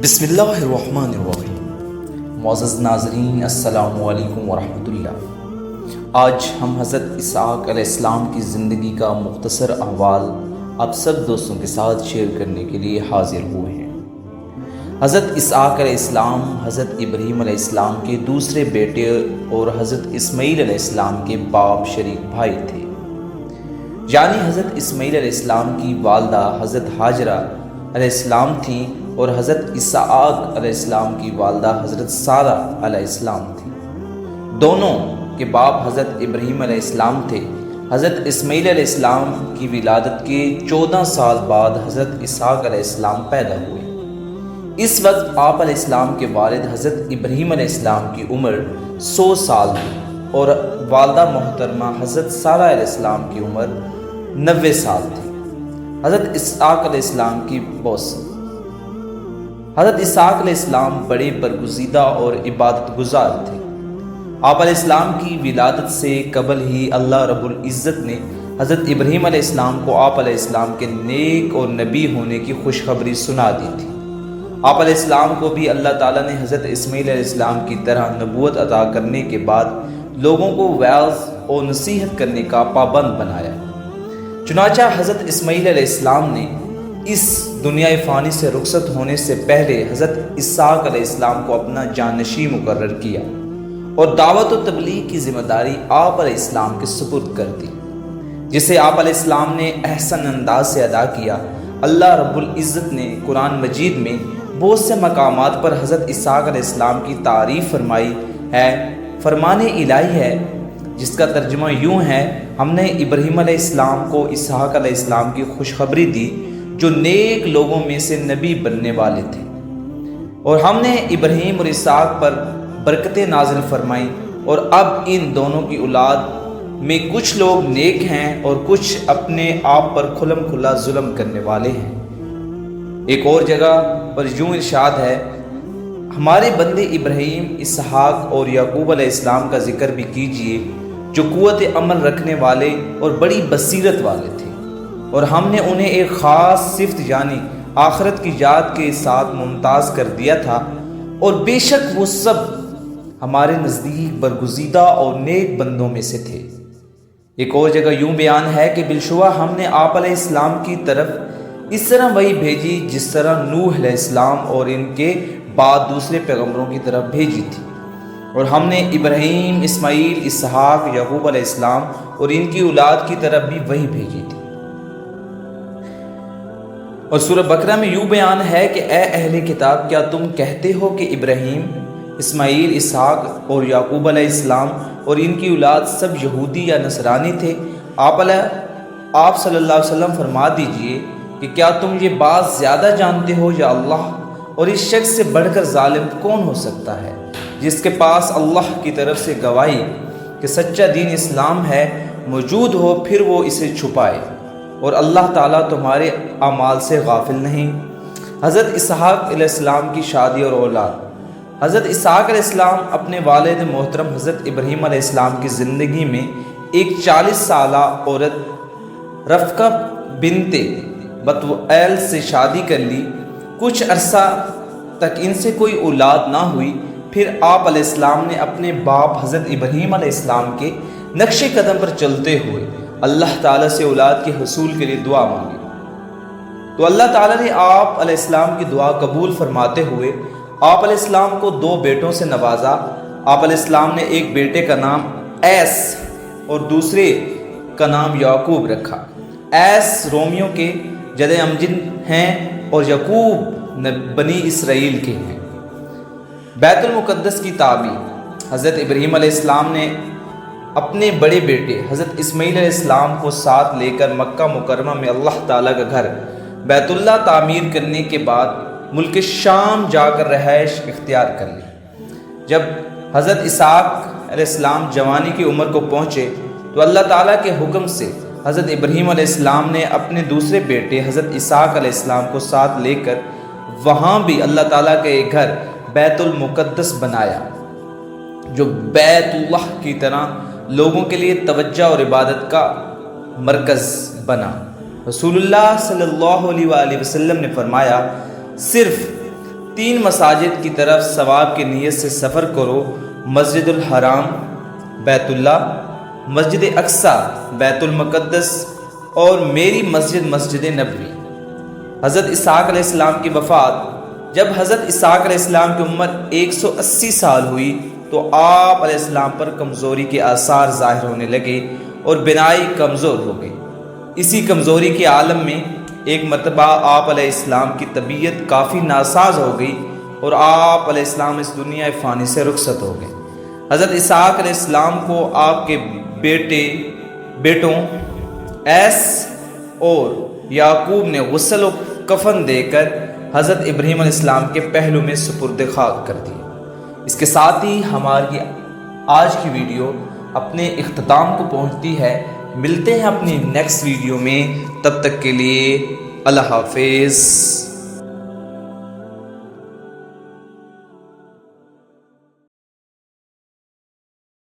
بسم اللہ الرحمن الرحیم۔ معزز ناظرین، السلام علیکم ورحمۃ اللہ۔ آج ہم حضرت اسحاق علیہ السلام کی زندگی کا مختصر احوال آپ سب دوستوں کے ساتھ شیئر کرنے کے لیے حاضر ہوئے ہیں۔ حضرت اسحاق علیہ السلام حضرت ابراہیم علیہ السلام کے دوسرے بیٹے اور حضرت اسماعیل علیہ السلام کے باپ شریک بھائی تھے، یعنی حضرت اسماعیل علیہ السلام کی والدہ حضرت ہاجرہ علیہ السلام تھیں اور حضرت اسحاق علیہ السلام کی والدہ حضرت سارہ علیہ السلام تھی۔ دونوں کے باپ حضرت ابراہیم علیہ السلام تھے۔ حضرت اسماعیل علیہ السلام کی ولادت کے 14 سال بعد حضرت اسحاق علیہ السلام پیدا ہوئے۔ اس وقت آپ علیہ السلام کے والد حضرت ابراہیم علیہ السلام کی عمر 100 سال تھی اور والدہ محترمہ حضرت سارہ علیہ السلام کی عمر 90 سال تھی۔ حضرت اسحاق علیہ السلام کی بوسی۔ حضرت اسحاق علیہ السلام بڑے برگزیدہ اور عبادت گزار تھے۔ آپ علیہ السلام کی ولادت سے قبل ہی اللہ رب العزت نے حضرت ابراہیم علیہ السلام کو آپ علیہ السلام کے نیک اور نبی ہونے کی خوشخبری سنا دی تھی۔ آپ علیہ السلام کو بھی اللہ تعالیٰ نے حضرت اسماعیل علیہ السلام کی طرح نبوت عطا کرنے کے بعد لوگوں کو وعظ اور نصیحت کرنے کا پابند بنایا۔ چنانچہ حضرت اسماعیل علیہ السلام نے اس دنیا فانی سے رخصت ہونے سے پہلے حضرت اسحاق علیہ السلام کو اپنا جانشین مقرر کیا اور دعوت و تبلیغ کی ذمہ داری آپ علیہ السلام کے سپرد کر دی، جسے آپ علیہ السلام نے احسن انداز سے ادا کیا۔ اللہ رب العزت نے قرآن مجید میں بہت سے مقامات پر حضرت اسحاق علیہ السلام کی تعریف فرمائی ہے۔ فرمان الہی ہے جس کا ترجمہ یوں ہے: ہم نے ابراہیم علیہ السلام کو اسحاق علیہ السلام کی خوشخبری دی جو نیک لوگوں میں سے نبی بننے والے تھے، اور ہم نے ابراہیم اور اسحاق پر برکتیں نازل فرمائیں، اور اب ان دونوں کی اولاد میں کچھ لوگ نیک ہیں اور کچھ اپنے آپ پر کھلم کھلا ظلم کرنے والے ہیں۔ ایک اور جگہ پر یوں ارشاد ہے: ہمارے بندے ابراہیم، اسحاق اور یعقوب علیہ السلام کا ذکر بھی کیجئے جو قوت عمل رکھنے والے اور بڑی بصیرت والے تھے، اور ہم نے انہیں ایک خاص صفت یعنی آخرت کی یاد کے ساتھ ممتاز کر دیا تھا، اور بے شک وہ سب ہمارے نزدیک برگزیدہ اور نیک بندوں میں سے تھے۔ ایک اور جگہ یوں بیان ہے کہ بالشبہ ہم نے آپ علیہ السلام کی طرف اس طرح وحی بھیجی جس طرح نوح علیہ السلام اور ان کے بعد دوسرے پیغمبروں کی طرف بھیجی تھی، اور ہم نے ابراہیم، اسماعیل، اسحاق، یعقوب علیہ السلام اور ان کی اولاد کی طرف بھی وحی بھیجی تھی۔ اور سورہ بقرہ میں یوں بیان ہے کہ اے اہل کتاب، کیا تم کہتے ہو کہ ابراہیم، اسماعیل، اسحاق اور یعقوب علیہ السلام اور ان کی اولاد سب یہودی یا نصرانی تھے؟ آپ صلی اللہ علیہ وسلم فرما دیجئے کہ کیا تم یہ بات زیادہ جانتے ہو یا اللہ؟ اور اس شخص سے بڑھ کر ظالم کون ہو سکتا ہے جس کے پاس اللہ کی طرف سے گواہی کہ سچا دین اسلام ہے موجود ہو، پھر وہ اسے چھپائے، اور اللہ تعالیٰ تمہارے اعمال سے غافل نہیں۔ حضرت اسحاق علیہ السلام کی شادی اور اولاد۔ حضرت اسحاق علیہ السلام اپنے والد محترم حضرت ابراہیم علیہ السلام کی زندگی میں ایک 40 سالہ عورت رفقہ بنت بتوئیل سے شادی کر لی۔ کچھ عرصہ تک ان سے کوئی اولاد نہ ہوئی، پھر آپ علیہ السلام نے اپنے باپ حضرت ابراہیم علیہ السلام کے نقش قدم پر چلتے ہوئے اللہ تعالیٰ سے اولاد کے حصول کے لیے دعا مانگی، تو اللہ تعالیٰ نے آپ علیہ السلام کی دعا قبول فرماتے ہوئے آپ علیہ السلام کو 2 بیٹوں سے نوازا۔ آپ علیہ السلام نے ایک بیٹے کا نام ایس اور دوسرے کا نام یعقوب رکھا۔ ایس رومیوں کے جد امجد ہیں اور یعقوب بنی اسرائیل کے ہیں۔ بیت المقدس کی تعمیر۔ حضرت ابراہیم علیہ السلام نے اپنے بڑے بیٹے حضرت اسماعیل علیہ السلام کو ساتھ لے کر مکہ مکرمہ میں اللہ تعالیٰ کا گھر بیت اللہ تعمیر کرنے کے بعد ملک شام جا کر رہائش اختیار کر لی۔ جب حضرت اسحاق علیہ السلام جوانی کی عمر کو پہنچے تو اللہ تعالیٰ کے حکم سے حضرت ابراہیم علیہ السلام نے اپنے دوسرے بیٹے حضرت اسحاق علیہ السلام کو ساتھ لے کر وہاں بھی اللہ تعالیٰ کا ایک گھر بیت المقدس بنایا جو بیت اللہ کی طرح لوگوں کے لیے توجہ اور عبادت کا مرکز بنا۔ رسول اللہ صلی اللہ علیہ وآلہ وسلم نے فرمایا، صرف 3 مساجد کی طرف ثواب کی نیت سے سفر کرو، مسجد الحرام بیت اللہ، مسجد اقصی بیت المقدس اور میری مسجد مسجد نبوی۔ حضرت اسحاق علیہ السلام کی وفات۔ جب حضرت اسحاق علیہ السلام کی عمر 180 سال ہوئی تو آپ علیہ السلام پر کمزوری کے آثار ظاہر ہونے لگے اور بینائی کمزور ہو گئی۔ اسی کمزوری کے عالم میں ایک مرتبہ آپ علیہ السلام کی طبیعت کافی ناساز ہو گئی اور آپ علیہ السلام اس دنیا فانی سے رخصت ہو گئے۔ حضرت اسحاق علیہ السلام کو آپ کے بیٹوں ایس اور یعقوب نے غسل و کفن دے کر حضرت ابراہیم علیہ السلام کے پہلو میں سپرد خاک کر دیا۔ اس کے ساتھ ہی ہماری آج کی ویڈیو اپنے اختتام کو پہنچتی ہے۔ ملتے ہیں اپنی نیکسٹ ویڈیو میں، تب تک کے لیے اللہ حافظ۔